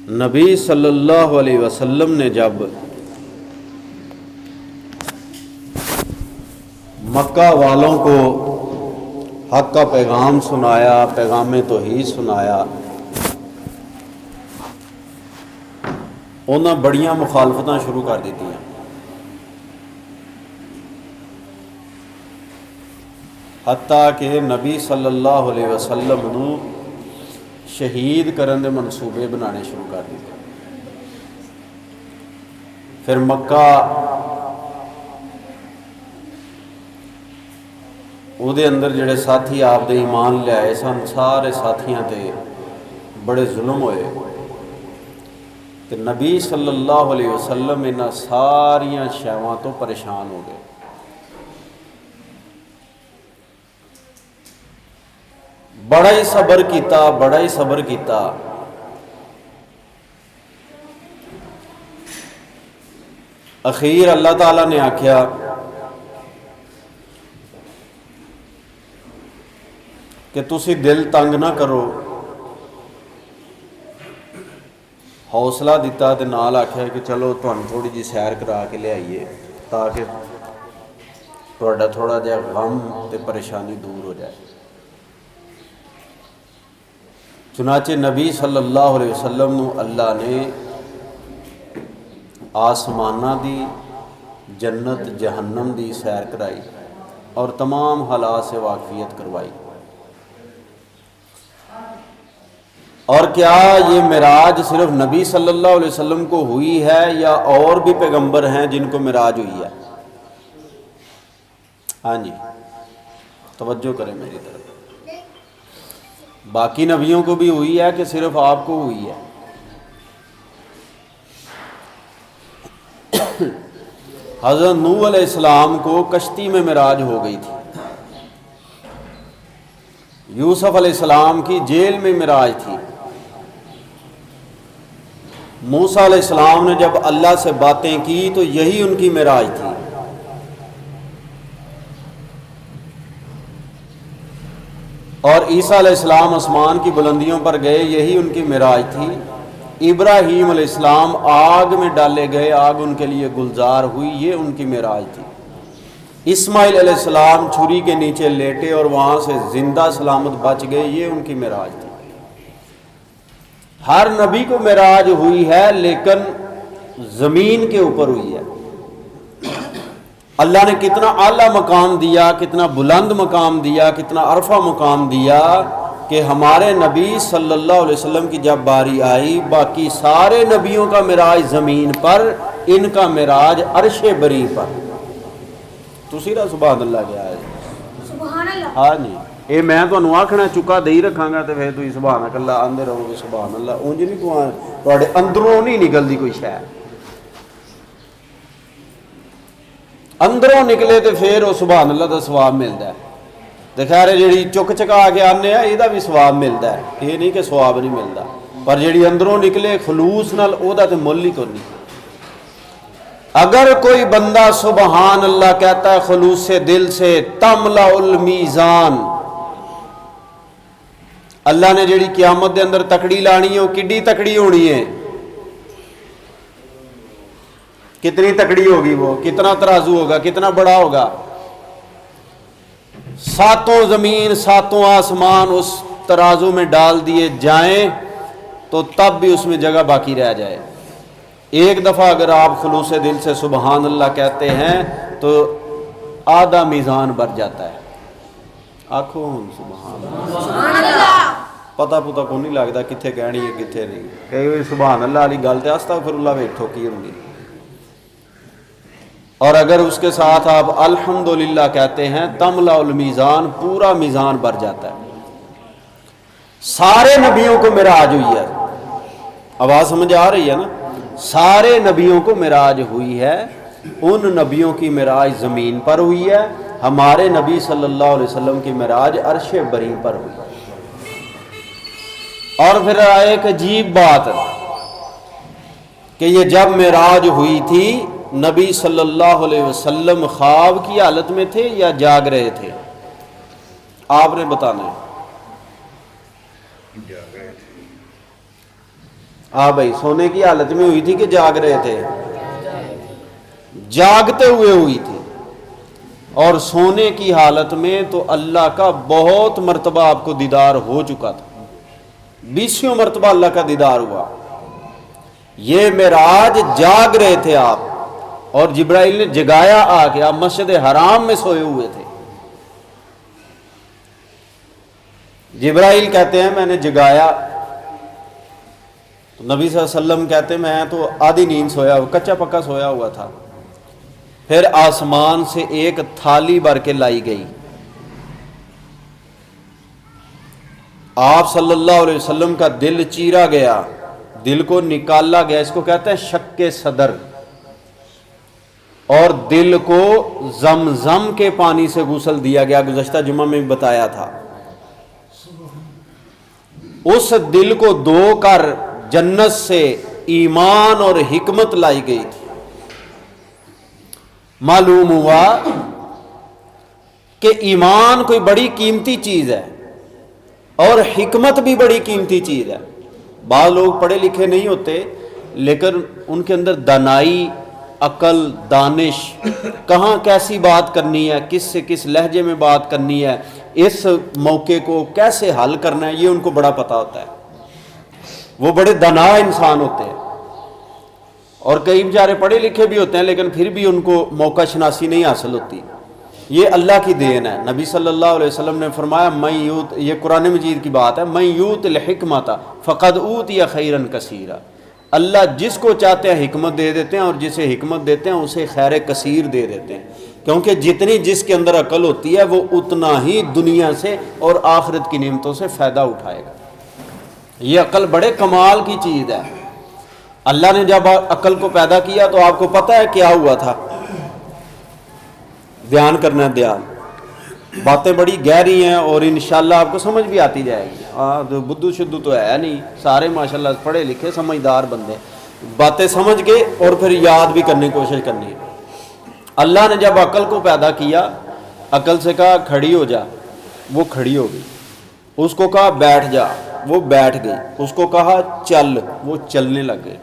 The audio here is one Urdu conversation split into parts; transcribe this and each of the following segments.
نبی صلی اللہ علیہ وسلم نے جب مکہ والوں کو حق کا پیغام سنایا، پیغام توحید سنایا، انہاں بڑیاں مخالفتاں شروع کر دیتی ہیں، حتیٰ کہ نبی صلی اللہ علیہ وسلم نو شہید کرن دے منصوبے بنانے شروع کر دیتے۔ پھر مکہ او دے اندر جڑے ساتھی آپ دے ایمان لے آئے سن، سارے ساتھیاں تے بڑے ظلم ہوئے، تے نبی صلی اللہ علیہ وسلم انہاں ساریاں شیواں تو پریشان ہو گئے۔ بڑا ہی صبر کیتا، بڑا ہی صبر کیتا، اخیر اللہ تعالیٰ نے آکھیا کہ تسی دل تنگ نہ کرو، حوصلہ دیتا تے نال آکھیا کہ چلو تانوں تھوڑی جی سیر کرا کے لے آئیے تاکہ تہاڈا تھوڑا جہا غم تے پریشانی دور ہو جائے۔ چنانچہ نبی صلی اللہ علیہ وسلم نو اللہ نے آسمانہ دی، جنت جہنم دی سیر کرائی اور تمام حالات سے واقفیت کروائی۔ اور کیا یہ معراج صرف نبی صلی اللہ علیہ وسلم کو ہوئی ہے یا اور بھی پیغمبر ہیں جن کو معراج ہوئی ہے؟ ہاں جی، توجہ کریں میری طرف، باقی نبیوں کو بھی ہوئی ہے کہ صرف آپ کو ہوئی ہے؟ حضرت نوح علیہ السلام کو کشتی میں معراج ہو گئی تھی، یوسف علیہ السلام کی جیل میں معراج تھی، موسیٰ علیہ السلام نے جب اللہ سے باتیں کی تو یہی ان کی معراج تھی، اور عیسیٰ علیہ السلام آسمان کی بلندیوں پر گئے، یہی ان کی معراج تھی، ابراہیم علیہ السلام آگ میں ڈالے گئے، آگ ان کے لیے گلزار ہوئی، یہ ان کی معراج تھی، اسماعیل علیہ السلام چھری کے نیچے لیٹے اور وہاں سے زندہ سلامت بچ گئے، یہ ان کی معراج تھی۔ ہر نبی کو معراج ہوئی ہے لیکن زمین کے اوپر ہوئی ہے۔ اللہ نے کتنا اعلیٰ مقام دیا، کتنا بلند مقام دیا، کتنا عرفہ مقام دیا کہ ہمارے نبی صلی اللہ علیہ وسلم کی جب باری آئی، باقی سارے نبیوں کا معراج زمین پر، ان کا معراج عرش بری پر۔ تسی را سبحان اللہ کیا ہے؟ سبحان اللہ۔ ہاں جی، اے میں تانوں آکھنا چکا دے ہی رکھاں گا تے پھر تسی سبحان اللہ آندے رہو گے سبحان اللہ، اونج نہیں تواڈے اندروں نہیں نکلدی کوئی شے، اندروں نکلے تے پھر وہ سبحان اللہ دا ثواب ملدا ہے۔ تے خیر جیڑی چک چکا کے آنے آ یہ بھی ثواب ملدا ہے، یہ نہیں کہ ثواب نہیں ملدا، پر جیڑی اندروں نکلے خلوص نال او دا تے مول ہی کوئی نہیں۔ اگر کوئی بندہ سبحان اللہ کہتا ہے خلوص سے دل سے، تملا المیزان، اللہ نے جیڑی قیامت دے اندر تکڑی لانی ہے وہ کڈی تکڑی ہونی ہے، کتنی تکڑی ہوگی، وہ کتنا ترازو ہوگا، کتنا بڑا ہوگا، ساتوں زمین ساتوں آسمان اس ترازو میں ڈال دیے جائیں تو تب بھی اس میں جگہ باقی رہ جائے۔ ایک دفعہ اگر آپ خلوص دل سے سبحان اللہ کہتے ہیں تو آدھا میزان بھر جاتا ہے۔ آکھو سبحان اللہ، پتہ پتہ کو نہیں لگتا کتنے کہنی ہے کتنے نہیں، کہ سبحان اللہ والی گل تے استغفراللہ ویکھو کی ہوندی۔ اور اگر اس کے ساتھ آپ الحمدللہ کہتے ہیں تملا المیزان، پورا میزان بھر جاتا ہے۔ سارے نبیوں کو معراج ہوئی ہے، آواز سمجھ آ رہی ہے نا؟ سارے نبیوں کو معراج ہوئی ہے، ان نبیوں کی معراج زمین پر ہوئی ہے، ہمارے نبی صلی اللہ علیہ وسلم کی معراج عرش بری پر ہوئی ہے۔ اور پھر ایک عجیب بات کہ یہ جب معراج ہوئی تھی نبی صلی اللہ علیہ وسلم خواب کی حالت میں تھے یا جاگ رہے تھے؟ آپ نے بتانا ہے۔ ہاں بھائی، سونے کی حالت میں ہوئی تھی کہ جاگ رہے تھے؟ جاگتے ہوئے ہوئی تھی. اور سونے کی حالت میں تو اللہ کا بہت مرتبہ آپ کو دیدار ہو چکا تھا، 20 مرتبہ اللہ کا دیدار ہوا. یہ معراج جاگ رہے تھے آپ، اور جبرائیل نے جگایا آ کے. آپ مسجد حرام میں سوئے ہوئے تھے. جبرائیل کہتے ہیں میں نے جگایا، تو نبی صلی اللہ علیہ وسلم کہتے ہیں میں تو آدھی نیند سویا ہوا، کچا پکا سویا ہوا تھا. پھر آسمان سے ایک تھالی بھر کے لائی گئی. آپ صلی اللہ علیہ وسلم کا دل چیرا گیا، دل کو نکالا گیا. اس کو کہتے ہیں شق صدر. اور دل کو زمزم کے پانی سے غسل دیا گیا، گزشتہ جمعہ میں بھی بتایا تھا. اس دل کو دھو کر جنت سے ایمان اور حکمت لائی گئی تھی. معلوم ہوا کہ ایمان کوئی بڑی قیمتی چیز ہے اور حکمت بھی بڑی قیمتی چیز ہے. بعض لوگ پڑھے لکھے نہیں ہوتے لیکن ان کے اندر دانائی، عقل، دانش، کہاں کیسی بات کرنی ہے، کس سے کس لہجے میں بات کرنی ہے، اس موقع کو کیسے حل کرنا ہے، یہ ان کو بڑا پتہ ہوتا ہے. وہ بڑے دانا انسان ہوتے ہیں. اور کئی بیچارے پڑھے لکھے بھی ہوتے ہیں لیکن پھر بھی ان کو موقع شناسی نہیں حاصل ہوتی. یہ اللہ کی دین ہے. نبی صلی اللہ علیہ وسلم نے فرمایا من یوت، یہ قرآن مجید کی بات ہے، من یوت الحکمت فقد اوتی خیرا کثیرا. اللہ جس کو چاہتے ہیں حکمت دے دیتے ہیں، اور جسے حکمت دیتے ہیں اسے خیر کثیر دے دیتے ہیں. کیونکہ جتنی جس کے اندر عقل ہوتی ہے وہ اتنا ہی دنیا سے اور آخرت کی نعمتوں سے فائدہ اٹھائے گا. یہ عقل بڑے کمال کی چیز ہے. اللہ نے جب عقل کو پیدا کیا تو آپ کو پتہ ہے کیا ہوا تھا. دھیان کرنا، دھیان. باتیں بڑی گہری ہیں اور انشاءاللہ آپ کو سمجھ بھی آتی جائے گی. بدھو شدھو تو ہے نہیں، سارے ماشاءاللہ پڑھے لکھے سمجھدار بندے. باتیں سمجھ کے اور پھر یاد بھی کرنے کی کوشش کرنی ہے. اللہ نے جب عقل کو پیدا کیا، عقل سے کہا کھڑی ہو جا، وہ کھڑی ہو گئی. اس کو کہا بیٹھ جا، وہ بیٹھ گئی. اس کو کہا چل، وہ چلنے لگ گئے.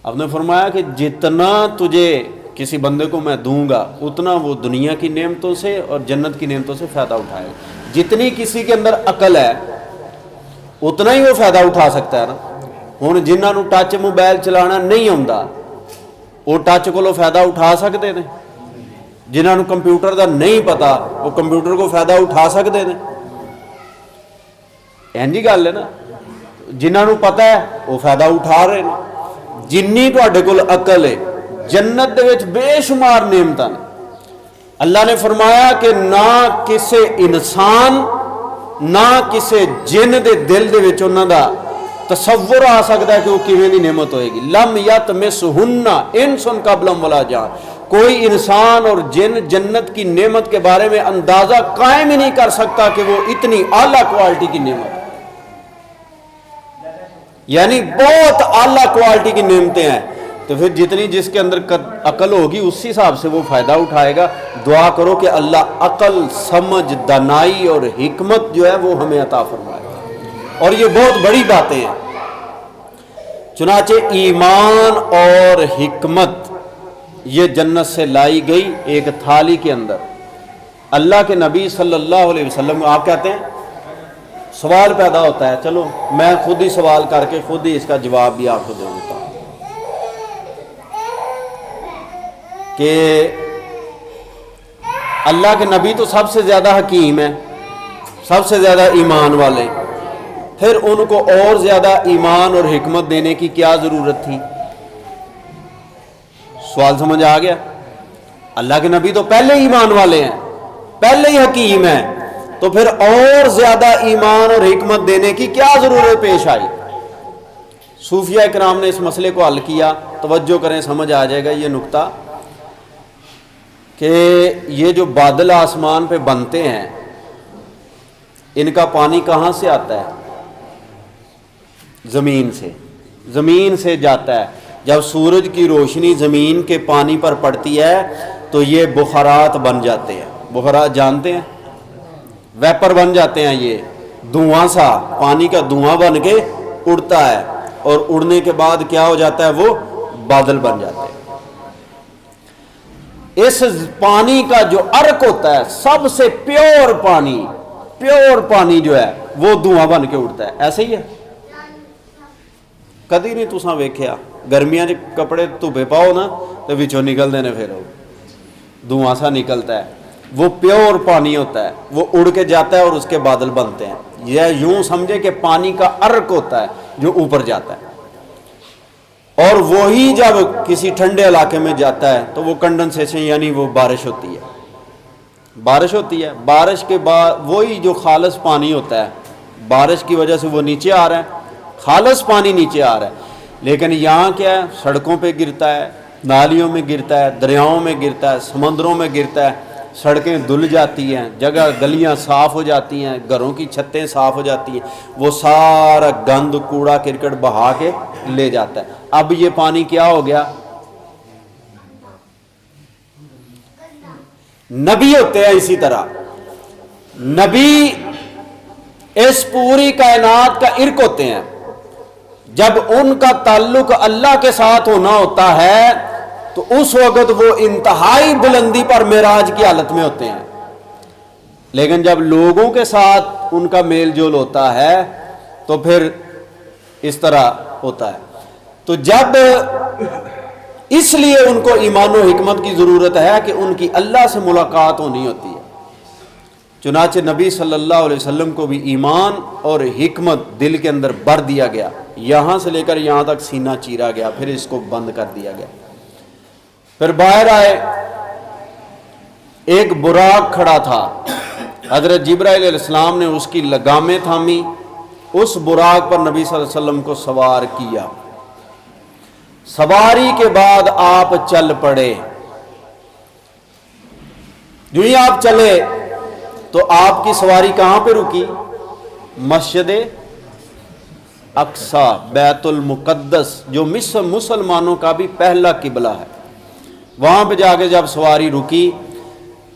آپ نے فرمایا کہ جتنا تجھے کسی بندے کو میں دوں گا اتنا وہ دنیا کی نعمتوں سے اور جنت کی نعمتوں سے فائدہ اٹھائے گا. جتنی کسی کے اندر عقل ہے اتنا ہی وہ فائدہ اٹھا سکتا ہے نا. ہوں جنہاں نو ٹچ موبائل چلانا نہیں آتا وہ ٹچ کو فائدہ اٹھا سکتے ہیں. جنہاں نو کمپیوٹر دا نہیں پتا وہ کمپیوٹر کو فائدہ اٹھا سکتے ہیں. اینجی گل ہے نا. جنہاں نو پتا ہے وہ فائدہ اٹھا رہے ہیں. جنی تواڈے کول عقل ہے، جنت دے وچ بے شمار نعمتاں. اللہ نے فرمایا کہ نہ کسے انسان نہ کسے جن دے دل دے وچ انہاں دا تصور آ سکتا ہے کہ وہ کیویں دی نعمت ہوئے گی. لم یتمسہن انس قبلہم ولا جان. کوئی انسان اور جن جنت کی نعمت کے بارے میں اندازہ قائم ہی نہیں کر سکتا کہ وہ اتنی اعلیٰ کوالٹی کی نعمت، یعنی بہت اعلیٰ کوالٹی کی نعمتیں ہیں. تو پھر جتنی جس کے اندر عقل ہوگی اسی حساب سے وہ فائدہ اٹھائے گا. دعا کرو کہ اللہ عقل، سمجھ، دانائی اور حکمت جو ہے وہ ہمیں عطا فرمائے. اور یہ بہت بڑی باتیں ہیں. چنانچہ ایمان اور حکمت یہ جنت سے لائی گئی ایک تھالی کے اندر. اللہ کے نبی صلی اللہ علیہ وسلم، آپ کہتے ہیں سوال پیدا ہوتا ہے، چلو میں خود ہی سوال کر کے خود ہی اس کا جواب بھی آپ کو دے دیتا ہوں کہ اللہ کے نبی تو سب سے زیادہ حکیم ہیں، سب سے زیادہ ایمان والے. پھر ان کو اور زیادہ ایمان اور حکمت دینے کی کیا ضرورت تھی؟ سوال سمجھ آ گیا؟ اللہ کے نبی تو پہلے ہی ایمان والے ہیں، پہلے ہی حکیم ہیں، تو پھر اور زیادہ ایمان اور حکمت دینے کی کیا ضرورت پیش آئی؟ صوفیہ اکرام نے اس مسئلے کو حل کیا. توجہ کریں، سمجھ آ جائے گا یہ نقطہ کہ یہ جو بادل آسمان پہ بنتے ہیں ان کا پانی کہاں سے آتا ہے؟ زمین سے. زمین سے جاتا ہے. جب سورج کی روشنی زمین کے پانی پر پڑتی ہے تو یہ بخارات بن جاتے ہیں. بخارات جانتے ہیں؟ ویپر بن جاتے ہیں. یہ دھواں سا، پانی کا دھواں بن کے اڑتا ہے اور اڑنے کے بعد کیا ہو جاتا ہے؟ وہ بادل بن جاتے ہیں۔ اس پانی کا جو عرق ہوتا ہے، سب سے پیور پانی جو ہے وہ دھواں بن کے اڑتا ہے۔ ایسے ہی ہے، کدی نہیں تساں ویکھیا گرمیاں چ کپڑے دھوپے پاؤ نا تو وچوں نکلتے ہیں، پھر دھواں سا نکلتا ہے، وہ پیور پانی ہوتا ہے، وہ اڑ کے جاتا ہے اور اس کے بادل بنتے ہیں۔ یہ یوں سمجھے کہ پانی کا عرق ہوتا ہے جو اوپر جاتا ہے، اور وہی جب کسی ٹھنڈے علاقے میں جاتا ہے تو وہ کنڈنسیشن یعنی وہ بارش ہوتی ہے۔ بارش کے بعد وہی جو خالص پانی ہوتا ہے، بارش کی وجہ سے وہ نیچے آ رہا ہے، خالص پانی نیچے آ رہا ہے، لیکن یہاں کیا ہے؟ سڑکوں پہ گرتا ہے، نالیوں میں گرتا ہے، دریاؤں میں گرتا ہے، سمندروں میں گرتا ہے، سڑکیں دھل جاتی ہیں، جگہ گلیاں صاف ہو جاتی ہیں، گھروں کی چھتیں صاف ہو جاتی ہیں، وہ سارا گند کوڑا کرکٹ بہا کے لے جاتا ہے۔ اب یہ پانی کیا ہو گیا؟ نبی ہوتے ہیں اسی طرح، نبی اس پوری کائنات کا عرق ہوتے ہیں۔ جب ان کا تعلق اللہ کے ساتھ ہونا ہوتا ہے تو اس وقت وہ انتہائی بلندی پر معراج کی حالت میں ہوتے ہیں، لیکن جب لوگوں کے ساتھ ان کا میل جول ہوتا ہے تو پھر اس طرح ہوتا ہے۔ تو جب اس لیے ان کو ایمان و حکمت کی ضرورت ہے کہ ان کی اللہ سے ملاقات ہونی ہوتی ہے۔ چنانچہ نبی صلی اللہ علیہ وسلم کو بھی ایمان اور حکمت دل کے اندر بھر دیا گیا، یہاں سے لے کر یہاں تک سینہ چیرا گیا، پھر اس کو بند کر دیا گیا۔ پھر باہر آئے، ایک براق کھڑا تھا، حضرت جبرائیل علیہ السلام نے اس کی لگامیں تھامی، اس براق پر نبی صلی اللہ علیہ وسلم کو سوار کیا، سواری کے بعد آپ چل پڑے۔ جو ہی آپ چلے تو آپ کی سواری کہاں پہ رکی؟ مسجد اقصی، بیت المقدس، جو مسلمانوں کا بھی پہلا قبلہ ہے، وہاں پہ جا کے جب سواری رکی،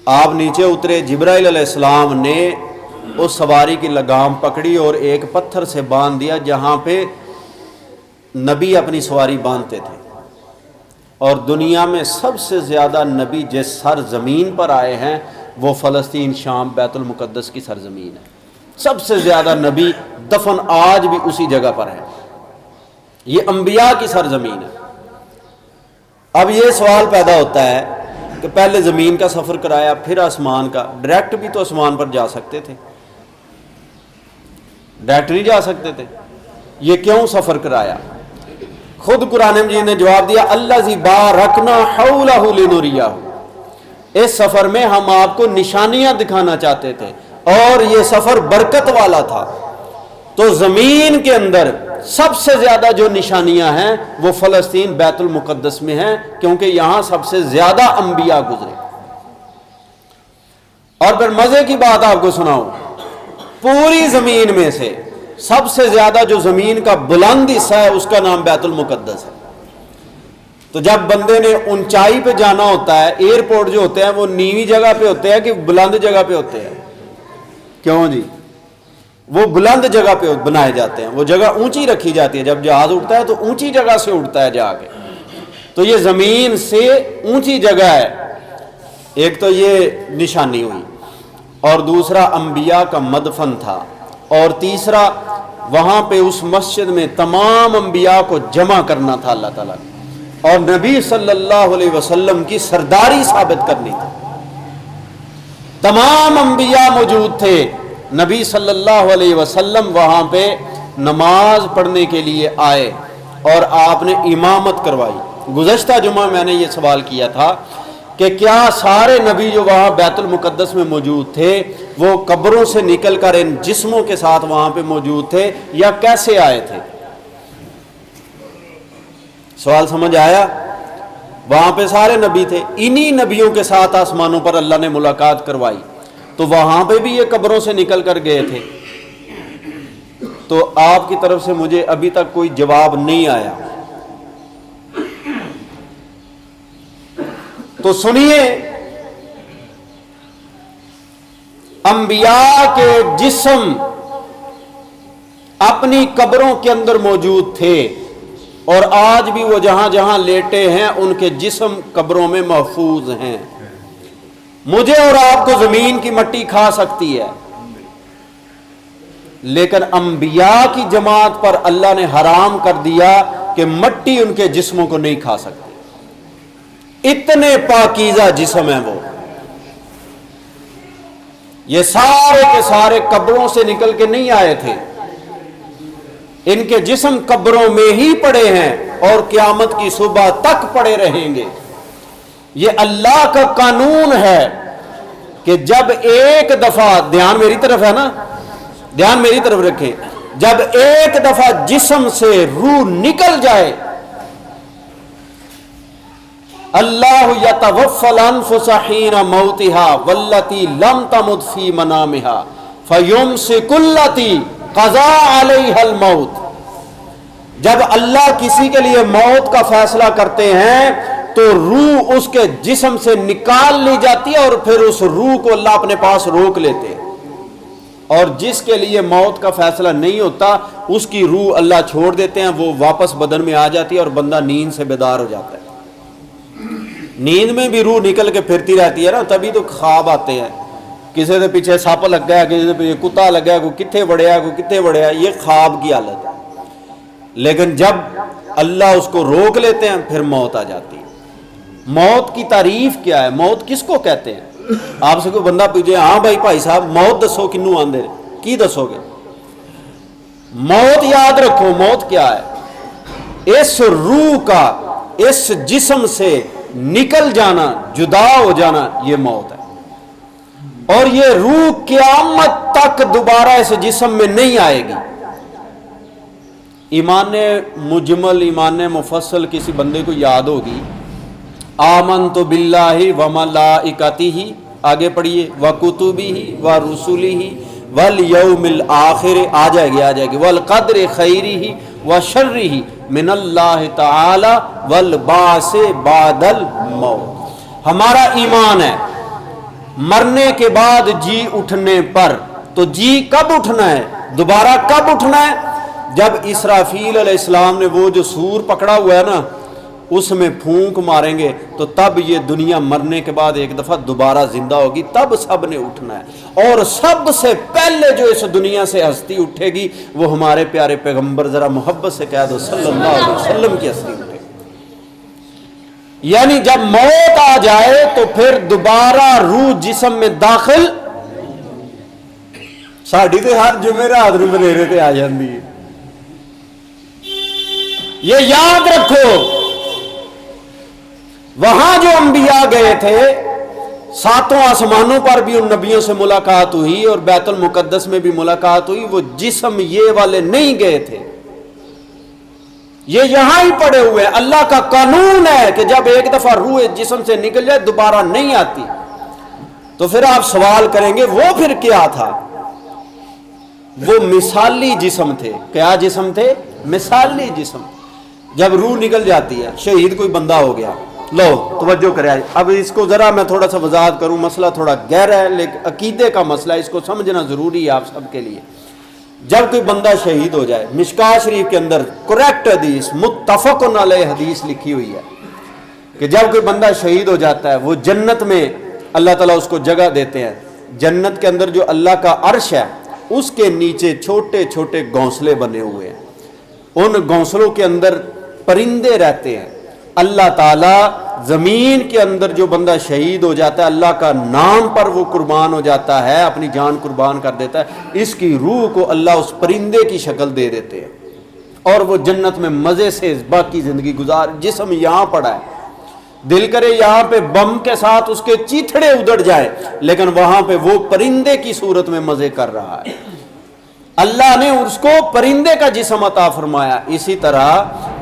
آپ نیچے اترے، جبرائیل علیہ السلام نے اس سواری کی لگام پکڑی اور ایک پتھر سے باندھ دیا جہاں پہ نبی اپنی سواری باندھتے تھے۔ اور دنیا میں سب سے زیادہ نبی جس سرزمین پر آئے ہیں وہ فلسطین، شام، بیت المقدس کی سرزمین ہے۔ سب سے زیادہ نبی دفن آج بھی اسی جگہ پر ہے، یہ انبیاء کی سرزمین ہے۔ اب یہ سوال پیدا ہوتا ہے کہ پہلے زمین کا سفر کرایا پھر آسمان کا، ڈائریکٹ بھی تو آسمان پر جا سکتے تھے، ڈائریکٹ نہیں جا سکتے تھے، یہ کیوں سفر کرایا؟ خود قرآن مجید نے جواب دیا، الذی بارکنا حولہ لنریہ، اس سفر میں ہم آپ کو نشانیاں دکھانا چاہتے تھے اور یہ سفر برکت والا تھا۔ تو زمین کے اندر سب سے زیادہ جو نشانیاں ہیں وہ فلسطین بیت المقدس میں ہیں، کیونکہ یہاں سب سے زیادہ انبیاء گزرے۔ اور پھر مزے کی بات آپ کو سناؤں، پوری زمین میں سے سب سے زیادہ جو زمین کا بلند حصہ ہے اس کا نام بیت المقدس ہے۔ تو جب بندے نے اونچائی پہ جانا ہوتا ہے، ایئرپورٹ جو ہوتے ہیں وہ نیوی جگہ پہ ہوتے ہیں کہ بلند جگہ پہ ہوتے ہیں؟ کیوں جی؟ وہ بلند جگہ پہ بنائے جاتے ہیں، وہ جگہ اونچی رکھی جاتی ہے، جب جہاز اڑتا ہے تو اونچی جگہ سے اڑتا ہے جا کے۔ تو یہ زمین سے اونچی جگہ ہے، ایک تو یہ نشانی ہوئی، اور دوسرا انبیاء کا مدفن تھا، اور تیسرا وہاں پہ اس مسجد میں تمام انبیاء کو جمع کرنا تھا اللہ تعالیٰ، اور نبی صلی اللہ علیہ وسلم کی سرداری ثابت کرنی تھی۔ تمام انبیاء موجود تھے، نبی صلی اللہ علیہ وسلم وہاں پہ نماز پڑھنے کے لیے آئے اور آپ نے امامت کروائی۔ گزشتہ جمعہ میں نے یہ سوال کیا تھا کہ کیا سارے نبی جو وہاں بیت المقدس میں موجود تھے وہ قبروں سے نکل کر ان جسموں کے ساتھ وہاں پہ موجود تھے یا کیسے آئے تھے؟ سوال سمجھ آیا؟ وہاں پہ سارے نبی تھے، انہی نبیوں کے ساتھ آسمانوں پر اللہ نے ملاقات کروائی، تو وہاں پہ بھی یہ قبروں سے نکل کر گئے تھے؟ تو آپ کی طرف سے مجھے ابھی تک کوئی جواب نہیں آیا۔ تو سنیے، انبیاء کے جسم اپنی قبروں کے اندر موجود تھے، اور آج بھی وہ جہاں جہاں لیٹے ہیں ان کے جسم قبروں میں محفوظ ہیں۔ مجھے اور آپ کو زمین کی مٹی کھا سکتی ہے، لیکن انبیاء کی جماعت پر اللہ نے حرام کر دیا کہ مٹی ان کے جسموں کو نہیں کھا سکتی۔ اتنے پاکیزہ جسم ہیں وہ، یہ سارے کے سارے قبروں سے نکل کے نہیں آئے تھے، ان کے جسم قبروں میں ہی پڑے ہیں اور قیامت کی صبح تک پڑے رہیں گے۔ یہ اللہ کا قانون ہے کہ جب ایک دفعہ، دھیان میری طرف ہے نا، دھیان میری طرف رکھیں، جب ایک دفعہ جسم سے روح نکل جائے، اللہ یتوفی الانفس حین موتها واللتی لم تمت فی منامها فیمسک التی قضا علیہا الموت۔ جب اللہ کسی کے لیے موت کا فیصلہ کرتے ہیں تو روح اس کے جسم سے نکال لی جاتی ہے اور پھر اس روح کو اللہ اپنے پاس روک لیتے ہیں، اور جس کے لیے موت کا فیصلہ نہیں ہوتا اس کی روح اللہ چھوڑ دیتے ہیں، وہ واپس بدن میں آ جاتی ہے اور بندہ نیند سے بیدار ہو جاتا ہے۔ نیند میں بھی روح نکل کے پھرتی رہتی ہے نا، تبھی تو خواب آتے ہیں، کسی کے پیچھے سپ لگ گیا، کسی کے پیچھے کتا لگ گیا، کوئی کتنے بڑھیا کوئی کتنے بڑھیا، یہ خواب کی حالت ہے۔ لیکن جب اللہ اس کو روک لیتے ہیں پھر موت آ جاتی ہے۔ موت کی تعریف کیا ہے؟ موت کس کو کہتے ہیں؟ آپ سے کوئی بندہ پوچھے، ہاں بھائی صاحب موت دسو کنوں آندے، کی دسو گے؟ موت یاد رکھو، موت کیا ہے؟ اس روح کا اس جسم سے نکل جانا، جدا ہو جانا، یہ موت ہے، اور یہ روح قیامت تک دوبارہ اس جسم میں نہیں آئے گی۔ ایمان مجمل، ایمان مفصل کسی بندے کو یاد ہوگی، آمنت باللہ وملائکتہ، آگے پڑھیے، وکتبہ ورسلہ والیوم الآخر، آ جائے گی، والقدر خیرہ وشرہ من اللہ تعالی والبعث بعد الموت۔ ہمارا ایمان ہے مرنے کے بعد جی اٹھنے پر۔ تو جی کب اٹھنا ہے؟ دوبارہ کب اٹھنا ہے؟ جب اسرافیل علیہ السلام نے وہ جو سور پکڑا ہوا ہے نا، اس میں پھونک ماریں گے تو تب یہ دنیا مرنے کے بعد ایک دفعہ دوبارہ زندہ ہوگی، تب سب نے اٹھنا ہے۔ اور سب سے پہلے جو اس دنیا سے ہستی اٹھے گی وہ ہمارے پیارے پیغمبر، ذرا محبت سے کہہ دو صلی اللہ علیہ وسلم کی ہستی اٹھے گی۔ یعنی جب موت آ جائے تو پھر دوبارہ روح جسم میں داخل، ساڑھی تے ہر جمعرات نوں بنیرے تے آ جاندی ہے۔ یہ یاد رکھو، وہاں جو انبیاء گئے تھے، ساتوں آسمانوں پر بھی ان نبیوں سے ملاقات ہوئی اور بیت المقدس میں بھی ملاقات ہوئی، وہ جسم یہ والے نہیں گئے تھے، یہ یہاں ہی پڑے ہوئے ہیں۔ اللہ کا قانون ہے کہ جب ایک دفعہ روح جسم سے نکل جائے دوبارہ نہیں آتی۔ تو پھر آپ سوال کریں گے وہ پھر کیا تھا؟ وہ مثالی جسم تھے۔ کیا جسم تھے؟ مثالی جسم۔ جب روح نکل جاتی ہے، شہید کوئی بندہ ہو گیا، لو توجہ کرے، اب اس کو ذرا میں تھوڑا سا وضاحت کروں، مسئلہ تھوڑا گہرا ہے لیکن عقیدے کا مسئلہ ہے، اس کو سمجھنا ضروری ہے آپ سب کے لیے۔ جب کوئی بندہ شہید ہو جائے، مشکاۃ شریف کے اندر کریکٹ حدیث، متفق علیہ حدیث لکھی ہوئی ہے کہ جب کوئی بندہ شہید ہو جاتا ہے وہ جنت میں اللہ تعالیٰ اس کو جگہ دیتے ہیں۔ جنت کے اندر جو اللہ کا عرش ہے اس کے نیچے چھوٹے چھوٹے گھونسلے بنے ہوئے ہیں، ان گھونسلوں کے اندر پرندے رہتے ہیں۔ اللہ تعالیٰ زمین کے اندر جو بندہ شہید ہو جاتا ہے، اللہ کا نام پر وہ قربان ہو جاتا ہے، اپنی جان قربان کر دیتا ہے، اس کی روح کو اللہ اس پرندے کی شکل دے دیتے ہیں اور وہ جنت میں مزے سے باقی زندگی گزار۔ جسم یہاں پڑا ہے، دل کرے یہاں پہ بم کے ساتھ اس کے چیتھڑے ادڑ جائے، لیکن وہاں پہ وہ پرندے کی صورت میں مزے کر رہا ہے۔ اللہ نے اس کو پرندے کا جسم عطا فرمایا، اسی طرح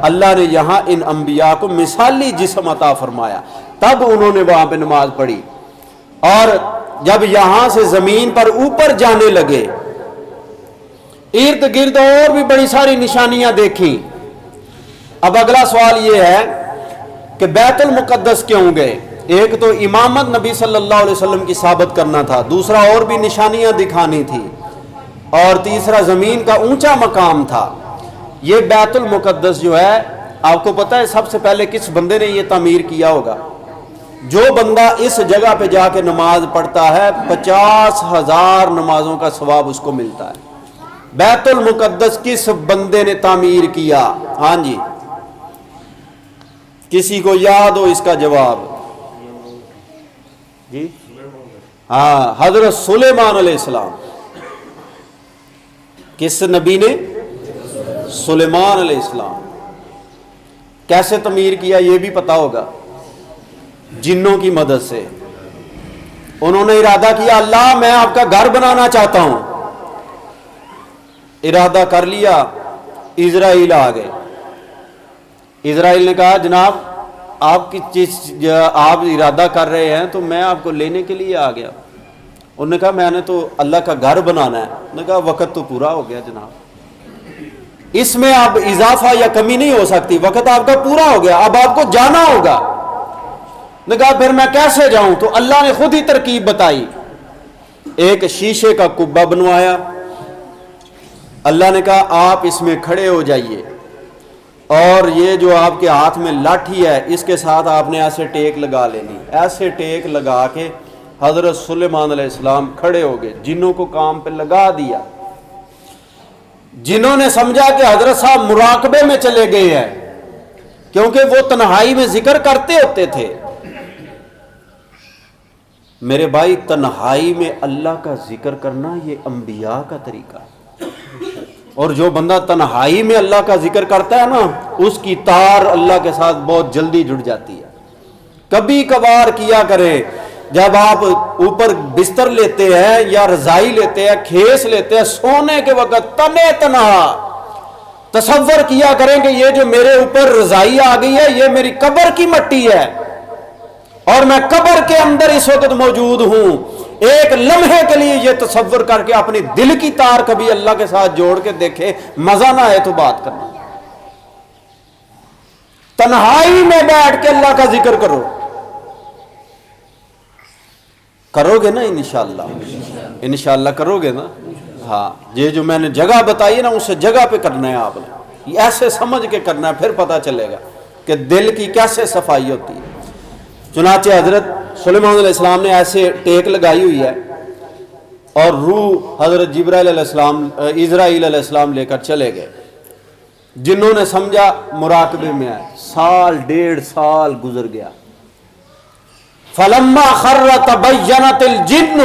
اللہ نے یہاں ان انبیاء کو مثالی جسم عطا فرمایا، تب انہوں نے وہاں پہ نماز پڑھی۔ اور جب یہاں سے زمین پر اوپر جانے لگے، ارد گرد اور بھی بڑی ساری نشانیاں دیکھیں۔ اب اگلا سوال یہ ہے کہ بیت المقدس کیوں گئے؟ ایک تو امامت نبی صلی اللہ علیہ وسلم کی ثابت کرنا تھا، دوسرا اور بھی نشانیاں دکھانی تھی، اور تیسرا زمین کا اونچا مقام تھا۔ یہ بیت المقدس جو ہے آپ کو پتہ ہے سب سے پہلے کس بندے نے یہ تعمیر کیا ہوگا؟ جو بندہ اس جگہ پہ جا کے نماز پڑھتا ہے 50,000 نمازوں کا ثواب اس کو ملتا ہے۔ بیت المقدس کس بندے نے تعمیر کیا؟ ہاں جی، کسی کو یاد ہو اس کا جواب؟ جی ہاں، حضرت سلیمان علیہ السلام۔ کس نبی نے؟ سلیمان علیہ السلام۔ کیسے تعمیر کیا یہ بھی پتا ہوگا، جنوں کی مدد سے۔ انہوں نے ارادہ کیا اللہ میں آپ کا گھر بنانا چاہتا ہوں، ارادہ کر لیا، اسرائیل آ گئے۔ اسرائیل نے کہا جناب آپ کی چیز آپ ارادہ کر رہے ہیں تو میں آپ کو لینے کے لیے آ گیا۔ انہوں نے کہا میں نے تو اللہ کا گھر بنانا ہے۔ انہوں نے کہا وقت تو پورا ہو گیا جناب، اس میں اب اضافہ یا کمی نہیں ہو سکتی، وقت آپ کا پورا ہو گیا، اب آپ کو جانا ہوگا۔ نے کہا پھر میں کیسے جاؤں؟ تو اللہ نے خود ہی ترکیب بتائی، ایک شیشے کا کبہ بنوایا۔ اللہ نے کہا آپ اس میں کھڑے ہو جائیے، اور یہ جو آپ کے ہاتھ میں لاٹھی ہے اس کے ساتھ آپ نے ایسے ٹیک لگا لینی۔ ایسے ٹیک لگا کے حضرت سلیمان علیہ السلام کھڑے ہو گئے، جنوں کو کام پہ لگا دیا۔ جنہوں نے سمجھا کہ حضرت صاحب مراقبے میں چلے گئے ہیں، کیونکہ وہ تنہائی میں ذکر کرتے ہوتے تھے۔ میرے بھائی تنہائی میں اللہ کا ذکر کرنا یہ انبیاء کا طریقہ ہے، اور جو بندہ تنہائی میں اللہ کا ذکر کرتا ہے نا اس کی تار اللہ کے ساتھ بہت جلدی جڑ جاتی ہے۔ کبھی کبھار کیا کرے، جب آپ اوپر بستر لیتے ہیں یا رضائی لیتے ہیں، کھیس لیتے ہیں، سونے کے وقت تنے تنہا تصور کیا کریں کہ یہ جو میرے اوپر رضائی آ گئی ہے یہ میری قبر کی مٹی ہے، اور میں قبر کے اندر اس وقت موجود ہوں۔ ایک لمحے کے لیے یہ تصور کر کے اپنی دل کی تار کبھی اللہ کے ساتھ جوڑ کے دیکھے، مزہ نہ آئے تو بات کرنا۔ تنہائی میں بیٹھ کے اللہ کا ذکر کرو، کرو گے نا انشاءاللہ؟ انشاءاللہ کرو گے نا؟ ہاں، یہ جو میں نے جگہ بتائی نا اس جگہ پہ کرنا ہے، آپ نے ایسے سمجھ کے کرنا ہے، پھر پتہ چلے گا کہ دل کی کیسے صفائی ہوتی ہے۔ چنانچہ حضرت سلیمان علیہ السلام نے ایسے ٹیک لگائی ہوئی ہے، اور روح حضرت جبرائیل علیہ السلام اسرائیل علیہ السلام لے کر چلے گئے۔ جنہوں نے سمجھا مراقبے میں آئے، سال 1.5 سال گزر گیا۔ فلما خر تبینت الجن،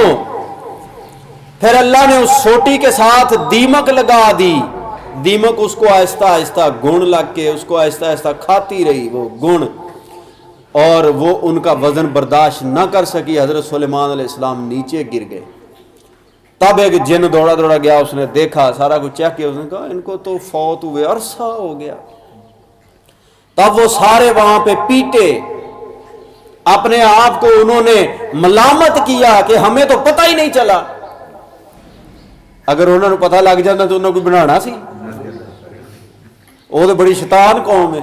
پھر اللہ نے اس سوٹی کے ساتھ دیمک لگا دی۔ دیمک اس کو آہستہ آہستہ گن لگ کے اس کو آہستہ آہستہ کھاتی رہی، وہ گن، اور وہ ان کا وزن برداشت نہ کر سکی۔ حضرت سلیمان علیہ السلام نیچے گر گئے۔ تب ایک جن دوڑا دوڑا گیا، اس نے دیکھا، سارا کچھ چیک کیا، اس نے کہا ان کو تو فوت ہوئے عرصہ ہو گیا۔ تب وہ سارے وہاں پہ پیٹے، اپنے آپ کو انہوں نے ملامت کیا کہ ہمیں تو پتہ ہی نہیں چلا۔ اگر انہوں نے پتہ لگ جاتا تو انہوں نے کوئی بنانا سی، وہ تو بڑی شیطان قوم ہے۔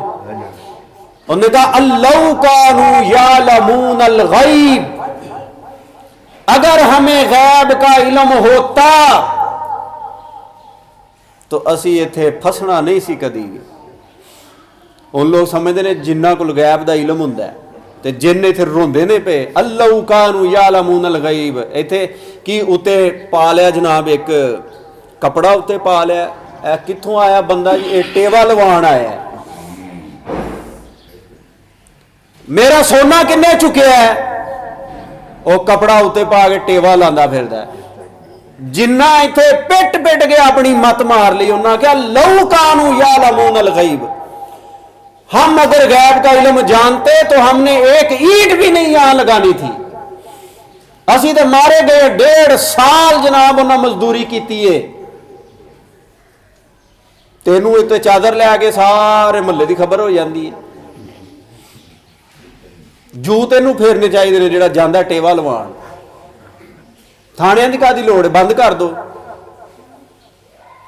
انہوں نے کہا اللَّوْ كَانُوا يَعْلَمُونَ الْغَيْبَ، اگر ہمیں غیب کا علم ہوتا تو اسی ایتھے پھسنا نہیں سی کدی بھی۔ ان لوگ سمجھتے ہیں جنہ کو غیب دا علم ہوندا ہے تے جن ایتھے روندے نے پہ اللَّوْ كَانُوا يَعْلَمُونَ الْغَيْبَ، ایتھے کی اتے پا لیا جناب، ایک کپڑا اتے پا لیا، اے کتھوں آیا بندہ جی؟ اے ٹیوا لوان آیا ہے۔ میرا سونا کنے چکیا ہے؟ وہ کپڑا اتے پا کے ٹیوا لاندا پھردا ہے۔ جنہ ایتھے پٹ پٹ کے اپنی مت مار لی، انہاں کہا لَوْ كَانُوا يَعْلَمُونَ الْغَيْبَ، ہم اگر غیب کا علم جانتے تو ہم نے ایک اینٹ بھی نہیں یہاں لگانی تھی، اسی تو مارے گئے 1.5 سال جناب انہاں مزدوری کیتی ہے۔ تینوں اتنے چادر لے کے سارے محلے دی خبر ہو جاندی ہے۔ جو تینوں پھیرنے چاہیے نے جڑا جاندہ ٹیوا لوان، تھانے دی کا دی لوڑ ہے، بند کر دو۔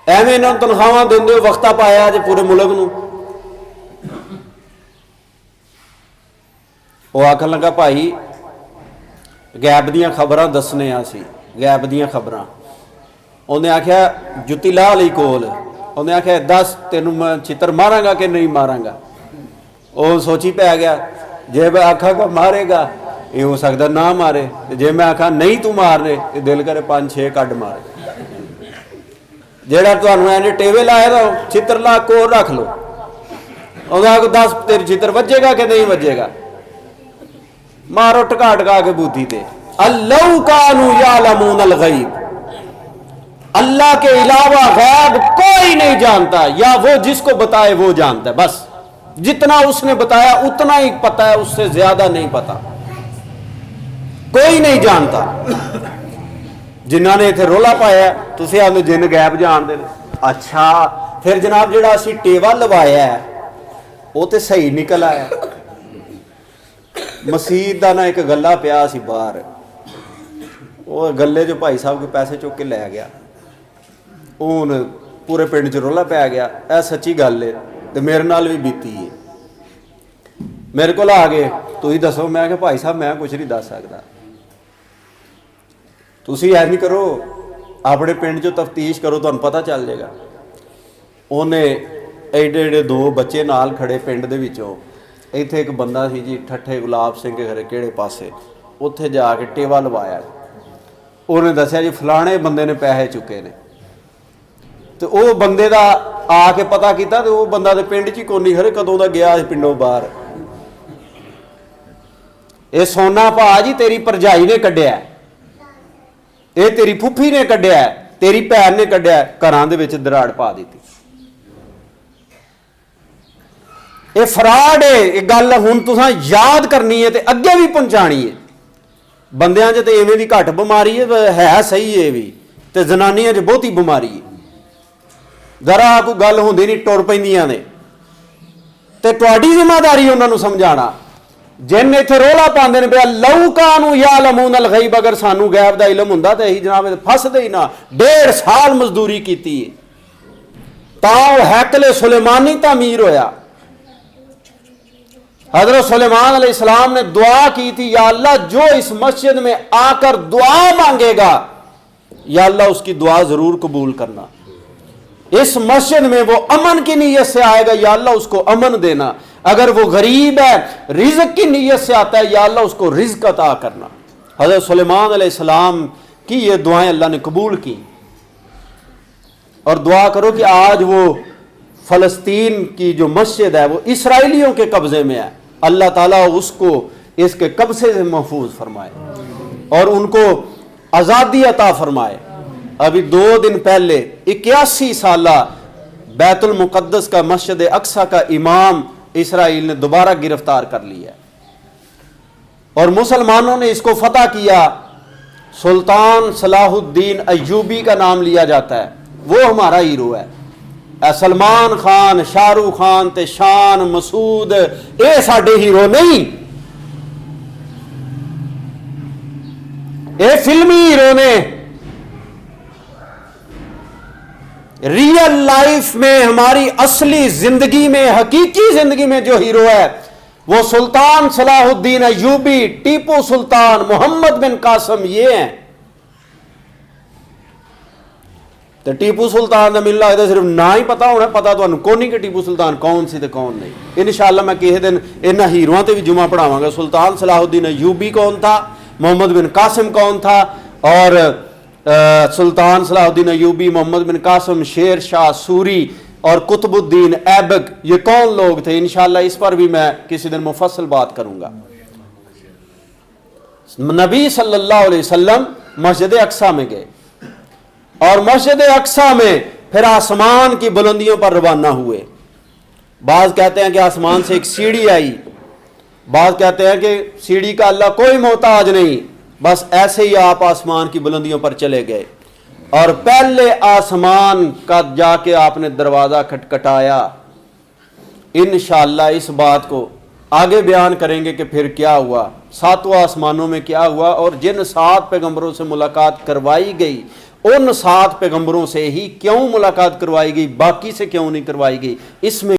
ایویں انہوں تنخواہ دین دو، وقتہ پایا جے پورے ملک نو۔ وہ آکھن لگا بھائی غیب دیاں خبراں دسنے سی، غیب دیاں خبراں۔ انہیں آکھیا جتی لا لئی کول، انہیں آکھیا دس تینوں میں چھتر ماراں گا کہ نہیں ماراں گا؟ وہ سوچی پی گیا جے میں آخا کو مارے گا یہ ہو سکتا نہ مارے، جے میں آخا نہیں تو مارنے یہ دل کرے 5-6 کڈ مارے۔ جہاں تمہیں ٹیوے لائے رہو چتر لا کو رکھ لو، کو 10 تیری چتر وجے گا کہ نہیں وجے گا، مارو ٹکا ٹکا کے بوتی تے۔ اللہ کانوا یعلمون الغیب، اللہ کے علاوہ غیب کوئی نہیں جانتا، یا وہ جس کو بتائے وہ جانتا ہے، بس جتنا اس نے بتایا اتنا ہی پتا ہے، اس سے زیادہ نہیں پتا، کوئی نہیں جانتا۔ جنہوں نے اتنے رولا پایا تسی آدھے جن غیب جانتے ہیں، اچھا پھر جناب جڑا اسی ٹیوا لوایا ہے وہ تو صحیح نکل آیا۔ مسیت دا نا ایک گلا پیا سی باہر، وہ گلے جو بھائی صاحب کے پیسے چک کے لے گیا، اون پورے پنڈ چ رولا پی گیا۔ اے سچی گل ہے تو میرے نال بھی بیتی ہے۔ میرے کو آ گئے تو ہی دسو، میں کہ بھائی صاحب میں کچھ نہیں دس سکتا، تسی ایسا نہیں کرو اپنے پنڈ چ تفتیش کرو تمہیں پتہ چل جائے گا۔ انہیں ایڈے ایڈے 2 بچے نال کھڑے پنڈ دے وچوں، ایتھے ایک بندہ سی جی ٹھٹھے گلاب سنگھ کے گھرے کہڑے پاسے، اتنے جا کے ٹیوا لوایا، انہیں دسیا جی فلانے بندے نے پیسے چکے نے، تو وہ بندے دا آ کے پتہ کیتا تو وہ بندہ دے پنڈ چ ہی کونی خرے کدوں دا گیا پنڈوں باہر۔ اے سونا پا جی تیری پرجائی نے کڈیا، اے تیری پھپھی نے کڈیا، تیری بھن نے کڈیا، گھراں دے وچ دراڑ پا دیتی۔ یہ فراڈ ہے، یہ گل ہوں تساں یاد کرنی ہے تے اگے بھی پہنچانی ہے۔ بندیاں چ تے ایویں دی گھٹ بیماری ہے صحیح ہے بھی، تے زنانیاں چ بہتی بیماری ہے، ذرا کوئی گل ہوندی نہیں ٹر پیندیاں نے، تے تہاڈی ذمہ داری انہاں نوں سمجھانا۔ جن اتنے رولا پاندے نے پیا لو کانوا یعلمون الغیب، اگر سانو غیب دا علم ہوندا تے اسی جناب پھسدے ہی نہ۔ 1.5 سال مزدوری کیتی ہے تاں ہیکل سلیمانی تعمیر ہویا۔ حضرت سلیمان علیہ السلام نے دعا کی تھی، یا اللہ جو اس مسجد میں آ کر دعا مانگے گا یا اللہ اس کی دعا ضرور قبول کرنا، اس مسجد میں وہ امن کی نیت سے آئے گا یا اللہ اس کو امن دینا، اگر وہ غریب ہے رزق کی نیت سے آتا ہے یا اللہ اس کو رزق عطا کرنا۔ حضرت سلیمان علیہ السلام کی یہ دعائیں اللہ نے قبول کی، اور دعا کرو کہ آج وہ فلسطین کی جو مسجد ہے وہ اسرائیلیوں کے قبضے میں ہے، اللہ تعالیٰ اس کو اس کے قبضے سے محفوظ فرمائے اور ان کو آزادی عطا فرمائے۔ ابھی 2 دن پہلے 81 سالہ بیت المقدس کا مسجد اقصی کا امام اسرائیل نے دوبارہ گرفتار کر لیا اور مسلمانوں نے اس کو فتح کیا۔ سلطان صلاح الدین ایوبی کا نام لیا جاتا ہے، وہ ہمارا ہیرو ہے۔ سلمان خان، شاہ رخ خان تے شان مسعود اے ساڈے ہیرو نہیں، اے فلمی ہیرو نے۔ ریئل لائف میں ہماری اصلی زندگی میں حقیقی زندگی میں جو ہیرو ہے وہ سلطان صلاح الدین ایوبی، ٹیپو سلطان، محمد بن قاسم یہ ہیں۔ تو ٹیپو سلطان کا مل لگتا صرف نہ ہی پتا ہونا، پتا تو کون نہیں کہ ٹیپو سلطان کون سی تے کون نہیں۔ انشاءاللہ میں کسی دن انہاں ہیروਆਂ تے بھی جمعہ پڑھاواں گا۔ سلطان صلاح الدین ایوبی کون تھا، محمد بن قاسم کون تھا، اور سلطان صلاح الدین ایوبی، محمد بن قاسم، شیر شاہ سوری اور قطب الدین ایبک یہ کون لوگ تھے، انشاءاللہ اس پر بھی میں کسی دن مفصل بات کروں گا۔ نبی صلی اللہ علیہ وسلم مسجد اقصی میں گئے اور مسجد اقصی میں پھر آسمان کی بلندیوں پر روانہ ہوئے۔ بعض کہتے ہیں کہ آسمان سے ایک سیڑھی آئی، بعض کہتے ہیں کہ سیڑھی کا اللہ کوئی محتاج نہیں، بس ایسے ہی آپ آسمان کی بلندیوں پر چلے گئے اور پہلے آسمان کا جا کے آپ نے دروازہ کھٹکھٹایا۔ انشاءاللہ اس بات کو آگے بیان کریں گے کہ پھر کیا ہوا، 7 آسمانوں میں کیا ہوا، اور جن 7 پیغمبروں سے ملاقات کروائی گئی ان 7 پیغمبروں سے ہی کیوں ملاقات کروائی گئی، باقی سے کیوں نہیں کروائی گئی، اس میں